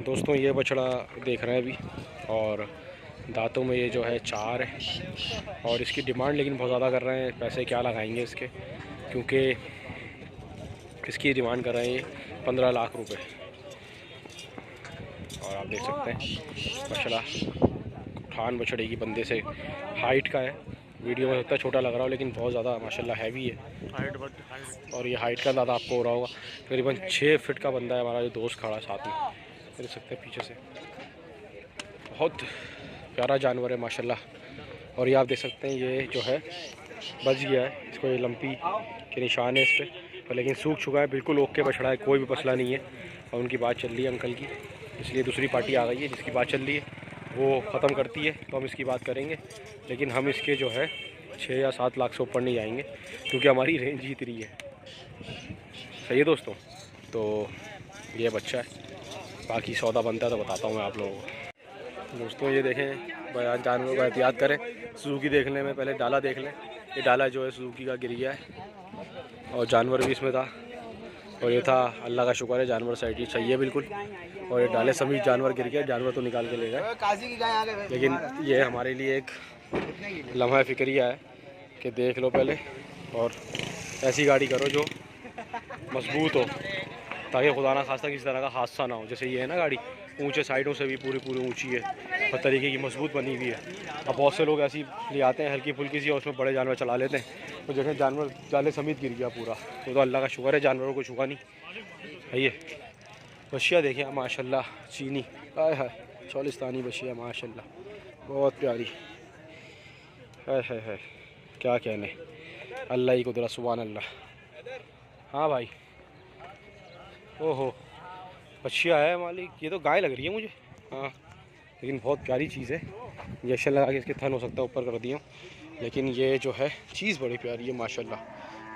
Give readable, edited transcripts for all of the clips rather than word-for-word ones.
दोस्तों ये बछड़ा देख रहे हैं अभी, और दांतों में ये जो है 4 है। और इसकी डिमांड लेकिन बहुत ज़्यादा कर रहे हैं। पैसे क्या लगाएंगे इसके, क्योंकि इसकी डिमांड कर रहे हैं 15 लाख रुपए। और आप देख सकते हैं बछड़ा ठान बछड़े की बंदे से हाइट का है। वीडियो में लगता है छोटा लग रहा हो, लेकिन बहुत ज़्यादा माशाल्लाह हैवी है। और ये हाइट का अंदाज़ा आपको हो रहा होगा, तकरीबन 6 फीट का बंदा है हमारा जो दोस्त खड़ा है साथ में, देख सकते हैं पीछे से। बहुत प्यारा जानवर है माशाल्लाह। और ये आप देख सकते हैं ये जो है बच गया है, इसको ये लंपी के निशान है इस पर, लेकिन सूख चुका है, बिल्कुल ओके बछड़ा है, कोई भी मसला नहीं है। और उनकी बात चल रही है अंकल की, इसलिए दूसरी पार्टी आ गई है जिसकी बात चल रही है, वो ख़त्म करती है तो हम इसकी बात करेंगे। लेकिन हम इसके जो है 6 या 7 लाख से ऊपर नहीं जाएंगे, क्योंकि हमारी रेंज ही इतनी है। सही है दोस्तों, तो ये बच्चा है, बाकी सौदा बनता है तो बताता हूँ मैं आप लोगों को। दोस्तों ये देखें, बयान जानवरों का एहतियात करें। सुजुकी देखने में पहले डाला देख लें। ये डाला जो है सुजुकी का गिर गया है, और जानवर भी इसमें था। और ये था, अल्लाह का शुक्र है जानवर साइड ही सही है बिल्कुल। और ये डाले सभी जानवर गिर गए, जानवर तो निकाल के ले गए, लेकिन ये हमारे लिए एक लम्हा फिक्रिया है कि देख लो पहले, और ऐसी गाड़ी करो जो मजबूत हो, ताकि खुदा ना खास्ता किसी तरह का हादसा ना हो। जैसे ये है ना गाड़ी, ऊंचे साइडों से भी पूरी ऊंची है और तरीके की मजबूत बनी हुई है। अब बहुत से लोग ऐसी ले आते हैं हल्की फुल्की सी, और उसमें बड़े जानवर चला लेते हैं, तो जैसे जानवर जाले समेत गिर गया पूरा। तो अल्लाह का शुक्र है जानवरों को छुआ नहीं है। ये बशिया देखिए माशाल्लाह, चीनी आय है, चौलिस्तानी बशिया माशाल्लाह, बहुत प्यारी है। क्या कहने, अल्लाह ही कुदरत, सुभान अल्लाह। हाँ भाई, ओहो बछिया है मालिक, ये तो गाय लग रही है मुझे। हाँ, लेकिन बहुत प्यारी चीज़ है। इंजेक्शन लगा के इसके थन हो सकता है ऊपर कर दिया, लेकिन ये जो है चीज़ बड़ी प्यारी है माशाल्लाह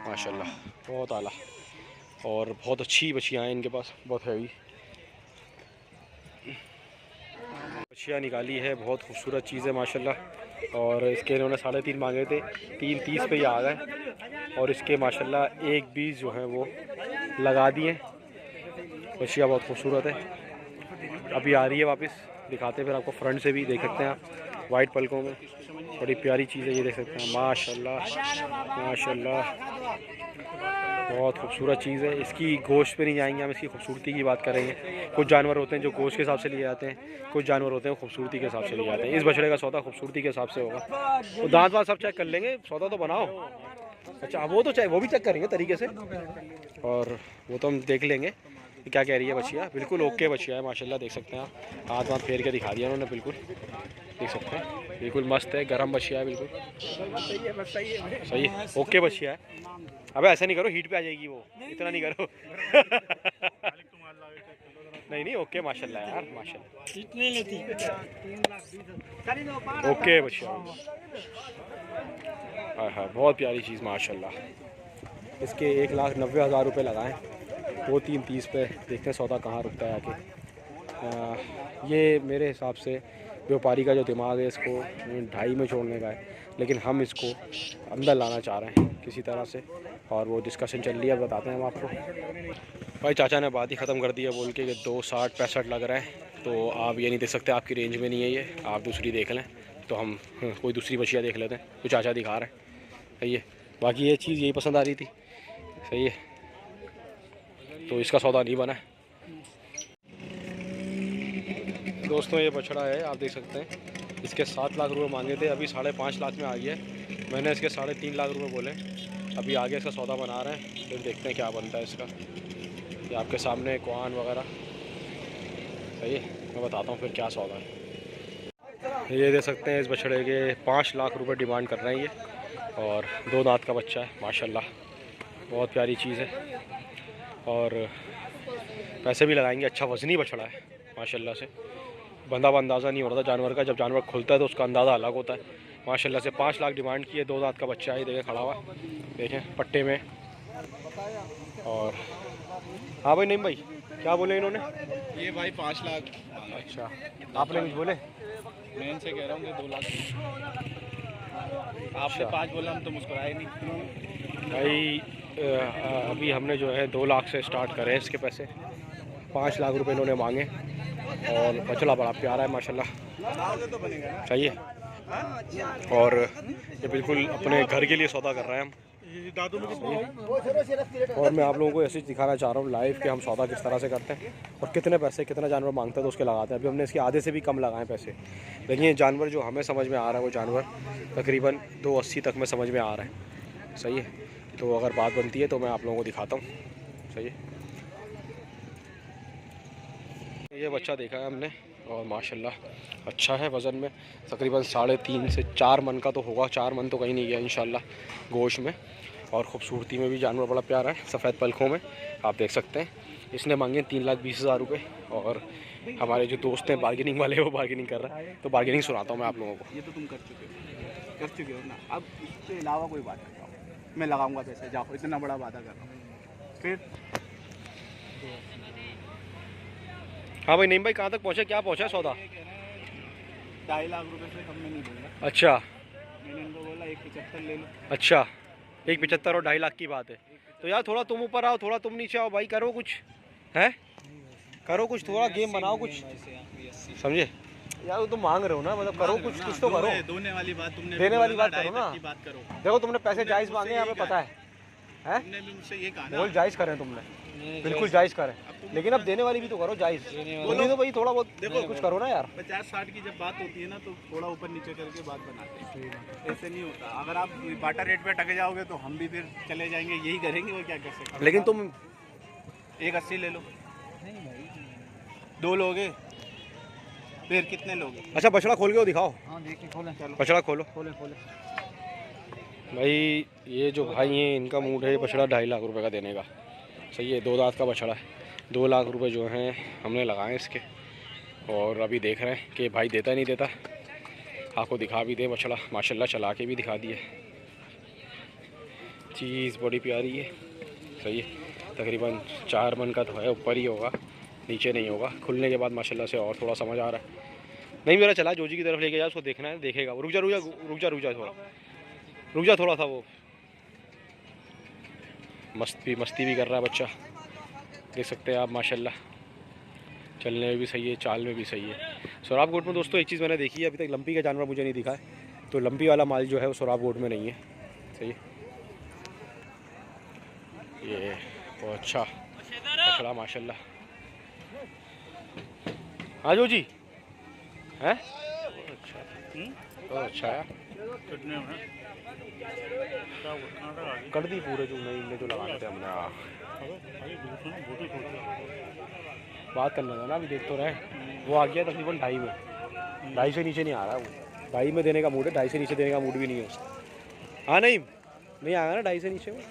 माशाल्लाह, बहुत आला। और बहुत अच्छी बछियाँ हैं इनके पास, बहुत हैवी बछिया निकाली है, बहुत खूबसूरत चीज़ है माशाल्लाह। और इसके इन्होंने 3.5 मांगे थे, 3.30 पे ही आ गए। और इसके माशाल्लाह 1.20 जो है वो लगा दिए। बछिया बहुत खूबसूरत है, अभी आ रही है वापस, दिखाते हैं फिर आपको। फ्रंट से भी देख सकते हैं आप, वाइट पलकों में, बड़ी प्यारी चीज़ है। ये देख सकते हैं माशाल्लाह माशाल्लाह, बहुत खूबसूरत चीज़ है। इसकी गोश्त पे नहीं जाएंगे हम, इसकी खूबसूरती की बात करेंगे। कुछ जानवर होते हैं जो गोश्त के हिसाब से लिए जाते हैं, कुछ जानवर होते हैं खूबसूरती के हिसाब से लिए जाते हैं। इस बछड़े का सौदा खूबसूरती के हिसाब से होगा। तो दांत वाँत सब चेक कर लेंगे, सौदा तो बनाओ। अच्छा, वो तो वो भी चेक करेंगे तरीके से, और वो तो हम देख लेंगे क्या कह रही है बछिया। बिल्कुल ओके बछिया है माशाल्लाह, देख सकते हैं आप। हाथ वाथ फेर के दिखा दिया उन्होंने, बिल्कुल देख सकते हैं, बिल्कुल मस्त है, गरम बछिया है बिल्कुल। सही है, ओके बछिया है। अबे ऐसा नहीं करो, हीट पे आ जाएगी वो, इतना नहीं करो। नहीं ओके माशाल्लाह यार, माशाल्लाह ओके बछिया। हाँ, बहुत प्यारी चीज़ माशाल्लाह। इसके 1,90,000 रुपये लगाएं, वो 3.30 पे। देखते हैं सौदा कहाँ रुकता है आके। ये मेरे हिसाब से व्यापारी का जो दिमाग है, इसको 2.5 में छोड़ने का है, लेकिन हम इसको अंदर लाना चाह रहे हैं किसी तरह से, और वो डिस्कशन चल रही है, बताते हैं हम आपको। भाई चाचा ने बात ही ख़त्म कर दी है बोल के कि 260-65 लग रहा है। तो आप ये नहीं देख सकते, आपकी रेंज में नहीं है ये, आप दूसरी देख लें। तो हम कोई दूसरी बछिया देख लेते हैं, कोई चाचा दिखा रहे हैं। सही है, बाकी ये चीज़ यही पसंद आ रही थी। सही है, तो इसका सौदा नहीं बना है। दोस्तों ये बछड़ा है, आप देख सकते हैं, इसके 7 लाख रुपए मांगे थे, अभी 5.5 लाख में आ गया है। मैंने इसके 3.5 लाख रुपए बोले, अभी आगे इसका सौदा बना रहे हैं, फिर देखते हैं क्या बनता है इसका। ये आपके सामने कुआन वगैरह। सही है, मैं बताता हूँ फिर क्या सौदा है। ये देख सकते हैं, इस बछड़े के 5 लाख रुपए डिमांड कर रहे हैं ये, और 2 दांत का बच्चा है माशाल्लाह, बहुत प्यारी चीज़ है। और पैसे भी लगाएंगे, अच्छा वज़नी बछड़ा है माशाल्लाह से। बंदा अंदाज़ा नहीं हो रहा था जानवर का, जब जानवर खुलता है तो उसका अंदाज़ा अलग होता है माशाल्लाह से। 5 लाख डिमांड की है, 2 दांत का बच्चा है, देखें खड़ा हुआ, देखें पट्टे में। और हाँ भाई, नहीं भाई क्या बोले इन्होंने? ये भाई 5 लाख। अच्छा, आपने कुछ बोले? मैं इनसे कह रहा हूँ कि 2 लाख। आपने 5 बोला, हम तो मुस्कुराए नहीं भाई। अभी हमने जो है 2 लाख से स्टार्ट करे इसके पैसे, 5 लाख रुपए इन्होंने मांगे और बछड़ा बड़ा प्यारा है माशाल्लाह, चाहिए। और ये बिल्कुल अपने घर के लिए सौदा कर रहे हैं हम। और मैं आप लोगों को ऐसे दिखाना चाह रहा हूँ लाइव कि हम सौदा किस तरह से करते हैं और कितने पैसे कितना जानवर मांगता है तो उसके लगाते हैं। अभी हमने इसके आधे से भी कम लगाए पैसे, लेकिन ये जानवर जो हमें समझ में आ रहा है वो जानवर तकरीबन 280 तक में समझ में आ रहा है, सही है। तो अगर बात बनती है तो मैं आप लोगों को दिखाता हूँ, सही है। ये बच्चा देखा है हमने और माशाल्लाह अच्छा है, वज़न में तकरीबन 3.5 से 4 मन का तो होगा, 4 मन तो कहीं नहीं गया इंशाल्लाह गोश्त में। और ख़ूबसूरती में भी जानवर बड़ा प्यारा है, सफ़ेद पलकों में आप देख सकते हैं। इसने मांगे 3,20,000 रुपये और हमारे जो दोस्त हैं बार्गेनिंग वाले वो बार्गेनिंग कर रहा है। तो बार्गेनिंग सुनाता हूँ मैं आप लोगों को। ये तो तुम कर चुके हो ना, अब इसके अलावा कोई बात करता हूँ, मैं लगाऊंगा पैसे, जाओ, इतना बड़ा वादा कर रहा हूँ। फिर हाँ भाई, नहीं भाई कहाँ तक पहुँचा, क्या पहुँचा सौदा? 2.5 लाख रुपए से कम में नहीं दूंगा। अच्छा, मैंने इनको बोला 1.75 ले लो। अच्छा 1.75 और 2.5 लाख की बात है। तो यार थोड़ा तुम ऊपर आओ, थोड़ा तुम नीचे आओ भाई, करो कुछ है, करो कुछ, थोड़ा गेम बनाओ कुछ, समझे यार। वो तुम मांग रहे हो ना, मतलब करो कुछ तो करो। देने वाली बात तुमने, देने वाली बात करो ना। बात करो। देखो तुमने पैसे जायज़ मांगे, हमें पता है, तुमने भी मुझसे ये कहा ना, बोल जायज़ करें तुमने, बिल्कुल जायज़ करें, लेकिन अब देने वाली भी तो करो जायज़। बोलिए तो भाई थोड़ा बहुत देखो कुछ करो ना यार। 50-60 की जब बात होती है ना तो थोड़ा ऊपर नीचे करके बात बनाते हैं, ऐसे नहीं होता। अगर आप बाटा रेट पे टके जाओगे तो हम भी फिर चले जाएंगे, यही करेंगे और क्या कर सकते हैं। लेकिन तुम 1.80 ले लो, 2 लोगे, फिर कितने लोगे? अच्छा बछड़ा खोल के वो दिखाओ। हाँ देखिए, खोलें, चलो बछड़ा खोलो खोले। भाई। ये जो भाई हैं इनका मूड है बछड़ा 2.5 लाख रुपए का देने का, सही है। 2 दांत का बछड़ा है, 2 लाख रुपए जो हैं हमने लगाए इसके। और अभी देख रहे हैं कि भाई देता नहीं देता। आपको दिखा भी दे बछड़ा, माशाल्लाह चला के भी दिखा दिए। चीज़ बड़ी प्यारी है, सही है। तकरीबन 4 मन का तो है, ऊपर ही होगा, नीचे नहीं होगा। खुलने के बाद माशाल्लाह से और थोड़ा समझ आ रहा है। नहीं मेरा चला जोजी की तरफ लेके जा, उसको देखना है, देखेगा। रुक जा थोड़ा सा, वो मस्ती भी कर रहा है बच्चा, देख सकते हैं आप माशाल्लाह। चलने में भी सही है, चाल में भी सही है। सोराब गोट में दोस्तों एक चीज़ मैंने देखी है, अभी तक लंपी का जानवर मुझे नहीं दिखा है, तो लंपी वाला माल जो है वो सोराब गोट में नहीं है, सही है। ये बहुत अच्छा बछड़ा माशाल्लाह। हाँ जो जी है, बहुत अच्छा है। कर दी पूरे जो नहीं जो लगाने थे हमने। बात करना था ना, अभी देख तो रहे। वो आ गया तकरीबन 2.5 में, 2.5 से नीचे नहीं आ रहा। वो 2.5 में देने का मूड है, 2.5 से नीचे देने का मूड भी नहीं है उसका। हाँ नहीं आएगा ना 2.5 से नीचे में।